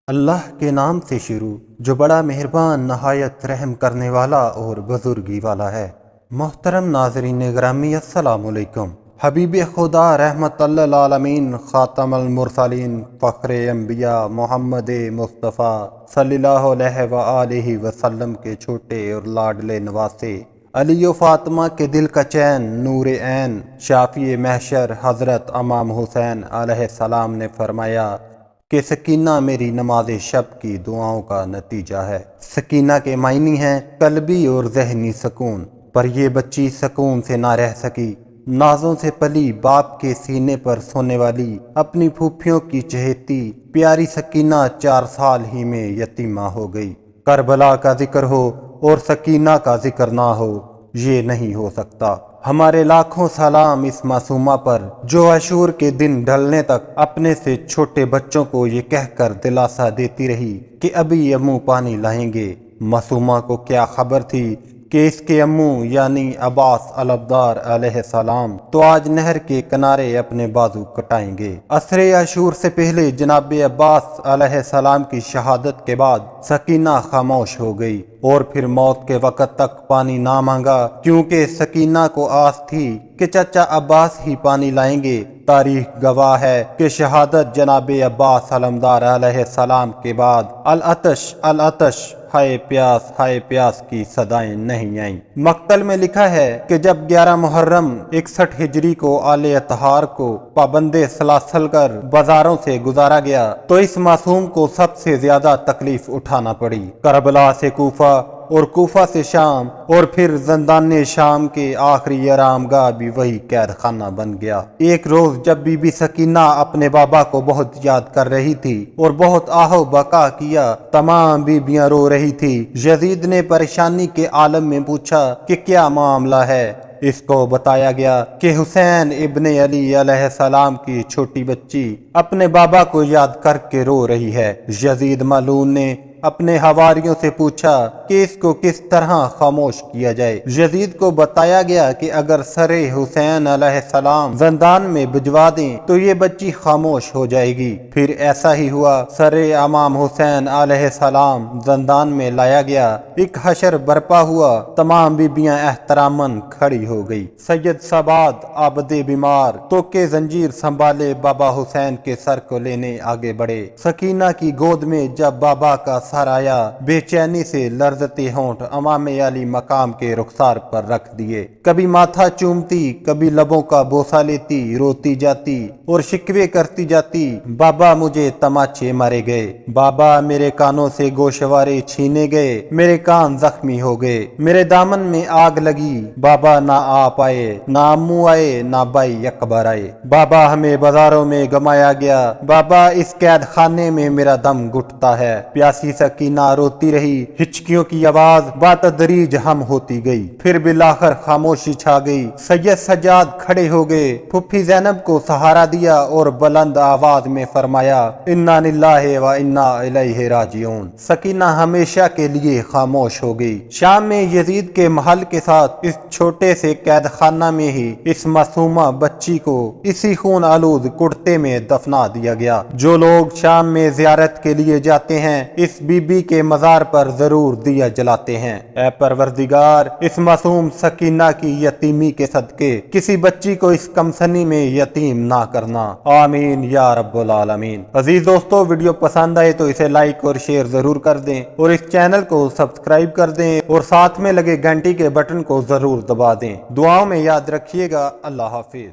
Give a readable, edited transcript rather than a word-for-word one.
اللہ کے نام سے شروع جو بڑا مہربان نہایت رحم کرنے والا اور بزرگی والا ہے۔ محترم ناظرین گرامی السلام علیکم۔ حبیب خدا رحمت للعالمین خاتم المرسلین فخر انبیاء محمد مصطفیٰ صلی اللہ علیہ وآلہ وسلم کے چھوٹے اور لاڈلے نواسے علی و فاطمہ کے دل کا چین نور عین شافی محشر حضرت امام حسین علیہ السلام نے فرمایا کہ سکینہ میری نماز شب کی دعاؤں کا نتیجہ ہے۔ سکینہ کے معنی ہیں قلبی اور ذہنی سکون، پر یہ بچی سکون سے نہ رہ سکی۔ نازوں سے پلی باپ کے سینے پر سونے والی اپنی پھوپھیوں کی چہیتی پیاری سکینہ 4 سال ہی میں یتیمہ ہو گئی۔ کربلا کا ذکر ہو اور سکینہ کا ذکر نہ ہو، یہ نہیں ہو سکتا۔ ہمارے لاکھوں سلام اس معصومہ پر جو عاشور کے دن ڈھلنے تک اپنے سے چھوٹے بچوں کو یہ کہہ کر دلاسا دیتی رہی کہ ابھی امو پانی لائیں گے۔ معصومہ کو کیا خبر تھی کہ اس کے امو یعنی عباس علمدار علیہ السلام تو آج نہر کے کنارے اپنے بازو کٹائیں گے۔ عصر عاشور سے پہلے جناب عباس علیہ السلام کی شہادت کے بعد سکینہ خاموش ہو گئی اور پھر موت کے وقت تک پانی نہ مانگا، کیونکہ سکینہ کو آس تھی کہ چچا عباس ہی پانی لائیں گے۔ تاریخ گواہ ہے کہ شہادت جناب عباس علمدار علیہ السلام کے بعد العطش العطش ہائے پیاس کی صدائیں نہیں آئیں۔ مقتل میں لکھا ہے کہ جب 11 محرم 61 ہجری کو آل اطہار کو پابند سلاسل کر بازاروں سے گزارا گیا تو اس معصوم کو سب سے زیادہ تکلیف اٹھانا پڑی۔ کربلا سے کوفہ اور کوفہ سے شام اور پھر زندان شام کے آخری آرام گاہ بھی وہی قید خانہ بن گیا۔ ایک روز جب بی بی سکینہ اپنے بابا کو بہت یاد کر رہی تھی اور بہت آہو بکا کیا، تمام بیبیاں رو رہی تھی، یزید نے پریشانی کے عالم میں پوچھا کہ کیا معاملہ ہے۔ اس کو بتایا گیا کہ حسین ابن علی علیہ السلام کی چھوٹی بچی اپنے بابا کو یاد کر کے رو رہی ہے۔ یزید ملعون نے اپنے حواریوں سے پوچھا کہ اس کو کس طرح خاموش کیا جائے۔ یزید کو بتایا گیا کہ اگر سر حسین علیہ السلام زندان میں بھجوا دیں تو یہ بچی خاموش ہو جائے گی۔ پھر ایسا ہی ہوا، سر امام حسین علیہ السلام زندان میں لایا گیا، ایک حشر برپا ہوا، تمام بیبیاں احتراماً کھڑی ہو گئی۔ سید سباد عابد بیمار تو کے زنجیر سنبھالے بابا حسین کے سر کو لینے آگے بڑھے۔ سکینہ کی گود میں جب بابا کا سر آیا، بے چینی سے لرزتے ہونٹ امام علی مقام کے رخسار پر رکھ دیے۔ کبھی ماتھا چومتی، کبھی لبوں کا بوسہ لیتی، روتی جاتی اور شکوے کرتی جاتی، بابا مجھے تماچے مارے گئے، بابا میرے کانوں سے گوشوارے چھینے گئے، میرے کان زخمی ہو گئے، میرے دامن میں آگ لگی، بابا نہ آپ آئے، نہ امو آئے، نہ بھائی اکبر آئے، بابا ہمیں بازاروں میں گمایا گیا، بابا اس قید خانے میں میرا دم گھٹتا ہے۔ پیاسی سکینہ روتی رہی، ہچکیوں کی آواز بتدریج ہم ہوتی گئی، پھر بالآخر خاموشی چھا گئی۔ سید سجاد کھڑے ہو گئے، پھوپھی زینب کو سہارا دیا اور بلند آواز میں فرمایا انا للہ و انا الیہ راجعون۔ سکینہ ہمیشہ کے لیے خاموش ہو گئی۔ شام میں یزید کے محل کے ساتھ اس چھوٹے سے قید خانہ میں ہی اس معصومہ بچی کو اسی خون آلود کڑتے میں دفنا دیا گیا۔ جو لوگ شام میں زیارت کے لیے جاتے ہیں اس بی بی کے مزار پر ضرور دیا جلاتے ہیں۔ اے پروردگار، اس معصوم سکینہ کی یتیمی کے صدقے کسی بچی کو اس کمسنی میں یتیم نہ کرنا، آمین یا رب العالمین۔ عزیز دوستو، ویڈیو پسند آئے تو اسے لائک اور شیئر ضرور کر دیں اور اس چینل کو سبسکرائب کر دیں اور ساتھ میں لگے گھنٹی کے بٹن کو ضرور دبا دیں۔ دعاؤں میں یاد رکھیے گا۔ اللہ حافظ۔